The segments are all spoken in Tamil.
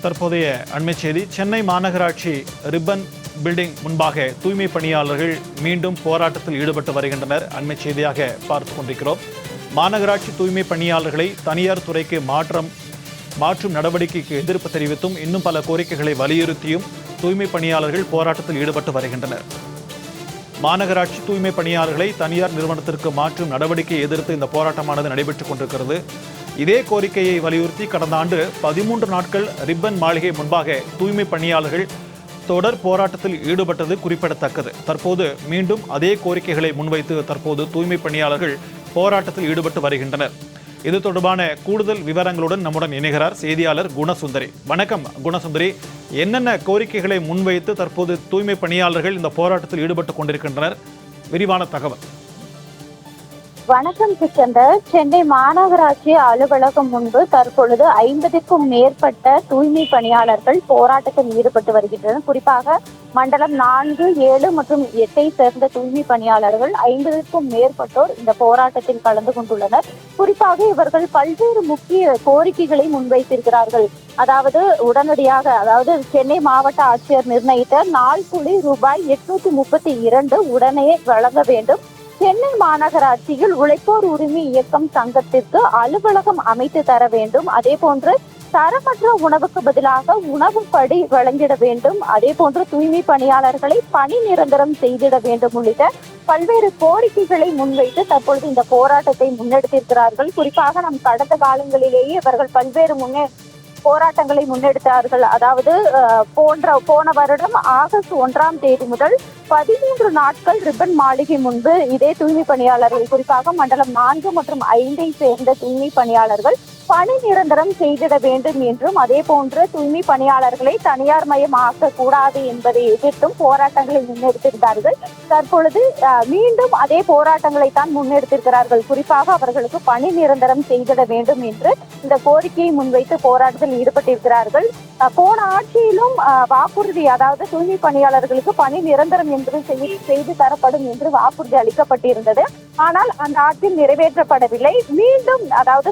தற்போதைய அண்மை செய்தி. சென்னை மாநகராட்சி ரிப்பன் பில்டிங் முன்பாக தூய்மை பணியாளர்கள் மீண்டும் போராட்டத்தில் ஈடுபட்டு வருகின்றனர். அண்மை செய்தியாக பார்த்து கொண்டிருக்கிறோம். மாநகராட்சி தூய்மை பணியாளர்களை தனியார் துறைக்கு மாற்றும் நடவடிக்கைக்கு எதிர்ப்பு தெரிவித்தும் இன்னும் பல கோரிக்கைகளை வலியுறுத்தியும் தூய்மை பணியாளர்கள் போராட்டத்தில் ஈடுபட்டு வருகின்றனர். மாநகராட்சி தூய்மை பணியாளர்களை தனியார் நிறுவனத்திற்கு மாற்றும் நடவடிக்கையை எதிர்த்து இந்த போராட்டமானது நடைபெற்றுக் கொண்டிருக்கிறது. இதே கோரிக்கையை வலியுறுத்தி கடந்த ஆண்டு 13 நாட்கள் ரிப்பன் மாளிகை முன்பாக தூய்மை பணியாளர்கள் தொடர் போராட்டத்தில் ஈடுபட்டது குறிப்பிடத்தக்கது. தற்போது மீண்டும் அதே கோரிக்கைகளை முன்வைத்து தற்போது தூய்மை பணியாளர்கள் போராட்டத்தில் ஈடுபட்டு வருகின்றனர். இது தொடர்பான கூடுதல் விவரங்களுடன் நம்முடன் இணைகிறார் செய்தியாளர் குணசுந்தரி. வணக்கம் குணசுந்தரி, என்னென்ன கோரிக்கைகளை முன்வைத்து தற்போது தூய்மை பணியாளர்கள் இந்த போராட்டத்தில் ஈடுபட்டு கொண்டிருக்கின்றனர்? விரிவான தகவல். வணக்கம் சிக்கந்தர். சென்னை மாநகராட்சி அலுவலகம் முன்பு தற்பொழுது 50க்கும் மேற்பட்ட தூய்மை பணியாளர்கள் போராட்டத்தில் ஈடுபட்டு வருகின்றனர். குறிப்பாக மண்டலம் 4, 7 மற்றும் 8 சேர்ந்த தூய்மை பணியாளர்கள் 50க்கும் மேற்பட்டோர் இந்த போராட்டத்தில் கலந்து கொண்டுள்ளனர். குறிப்பாக இவர்கள் பல்வேறு முக்கிய கோரிக்கைகளை முன்வைத்திருக்கிறார்கள். அதாவது உடனடியாக சென்னை மாவட்ட ஆட்சியர் நிர்ணயித்த நாள் கூலி ரூபாய் 832 உடனே வழங்க வேண்டும். சென்னை மாநகராட்சியில் உழைப்போர் உரிமை இயக்கம் சங்கத்திற்கு அலுவலகம் அமைத்து தர வேண்டும். அதே போன்று தரமற்ற உணவுக்கு பதிலாக உணவு படி வழங்கிட வேண்டும். அதே போன்று தூய்மை பணியாளர்களை பணி நிரந்தரம் செய்திட வேண்டும் உள்ளிட்ட பல்வேறு கோரிக்கைகளை முன்வைத்து தற்பொழுது இந்த போராட்டத்தை முன்னெடுத்திருக்கிறார்கள். குறிப்பாக நம் கடந்த காலங்களிலேயே இவர்கள் பல்வேறு போராட்டங்களை முன்னெடுத்தார்கள். அதாவது போன வருடம் ஆகஸ்ட் 1ஆம் தேதி முதல் 13 நாட்கள் ரிப்பன் மாளிகை முன்பு இதே தூய்மை பணியாளர்கள், குறிப்பாக மண்டலம் 4 மற்றும் 5 சேர்ந்த தூய்மை பணியாளர்கள் பணி நிரந்தரம் செய்திட வேண்டும் என்றும், அதே போன்று தூய்மை பணியாளர்களை தனியார் மயமாக்க கூடாது என்பதை எதிர்த்தும் போராட்டங்களை முன்னெடுத்திருந்தார்கள். தற்பொழுது மீண்டும் அதே போராட்டங்களை தான் முன்னெடுத்திருக்கிறார்கள். குறிப்பாக அவர்களுக்கு பணி நிரந்தரம் செய்திட வேண்டும் என்று இந்த கோரிக்கையை முன்வைத்து போராட்டத்தில் ஈடுபட்டிருக்கிறார்கள். போன ஆட்சியிலும் வாக்குறுதி, அதாவது தூய்மை பணியாளர்களுக்கு பணி நிரந்தரம் என்று செய்து தரப்படும் என்று வாக்குறுதி அளிக்கப்பட்டிருந்தது. ஆனால் அந்த ஆட்சி நிறைவேற்றப்படவில்லை. மீண்டும்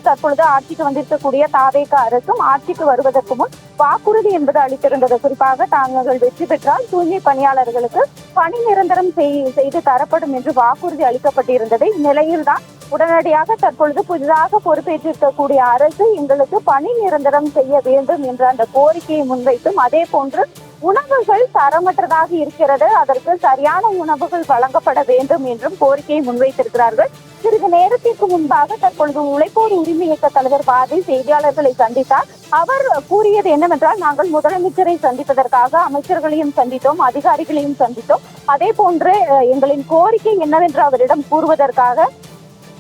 தற்பொழுது ஆட்சிக்கு வந்திருக்கக்கூடிய தாவேக அரசும் ஆட்சிக்கு வருவதற்கு முன் வாக்குறுதி என்பது அளித்திருந்தது. குறிப்பாக தாங்கள் வெற்றி பெற்றால் தூய்மை பணியாளர்களுக்கு பணி நிரந்தரம் செய்து தரப்படும் என்று வாக்குறுதி அளிக்கப்பட்டிருந்தது. இந்நிலையில்தான் உடனடியாக தற்பொழுது புதிதாக பொறுப்பேற்றிருக்கக்கூடிய அரசு எங்களுக்கு பணி நிரந்தரம் செய்ய வேண்டும் என்ற அந்த கோரிக்கையை முன்வைத்தும், அதே போன்று உணவுகள் தரமற்றதாக இருக்கிறது, அதற்கு சரியான உணவுகள் வழங்கப்பட வேண்டும் என்றும் கோரிக்கையை முன்வைத்திருக்கிறார்கள். சிறிது நேரத்திற்கு முன்பாக தற்பொழுது உழைப்போர் உரிமை இயக்க தலைவர் பாரதி செய்தியாளர்களை சந்தித்தார். அவர் கூறியது என்னவென்றால், நாங்கள் முதலமைச்சரை சந்திப்பதற்காக அமைச்சர்களையும் சந்தித்தோம், அதிகாரிகளையும் சந்தித்தோம். அதே போன்று எங்களின் கோரிக்கை என்னவென்று அவரிடம் கூறுவதற்காக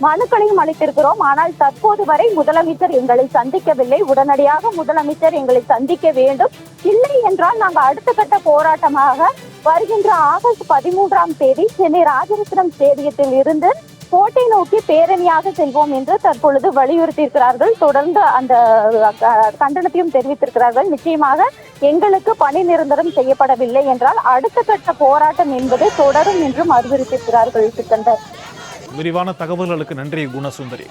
மனுக்களையும் அளித்திருக்கிறோம். ஆனால் தற்போது வரை முதலமைச்சர் எங்களை சந்திக்கவில்லை. உடனடியாக முதலமைச்சர் எங்களை சந்திக்க வேண்டும். இல்லை என்றால் நாங்கள் அடுத்த கட்ட போராட்டமாக வருகின்ற ஆகஸ்ட் 13ஆம் தேதி சென்னை ராஜரத்னம் ஸ்டேடியத்தில் இருந்து கோட்டை நோக்கி பேரணியாக செல்வோம் என்று தற்பொழுது வலியுறுத்தியிருக்கிறார்கள். தொடர்ந்து அந்த கண்டனத்தையும் தெரிவித்திருக்கிறார்கள். நிச்சயமாக எங்களுக்கு பணி நிரந்தரம் செய்யப்படவில்லை என்றால் அடுத்த கட்ட போராட்டம் என்பது தொடரும் என்றும் அறிவுறுத்தியிருக்கிறார்கள். சிக்கந்தர், விரிவான தகவல்களுக்கு நன்றி குணசுந்தரி.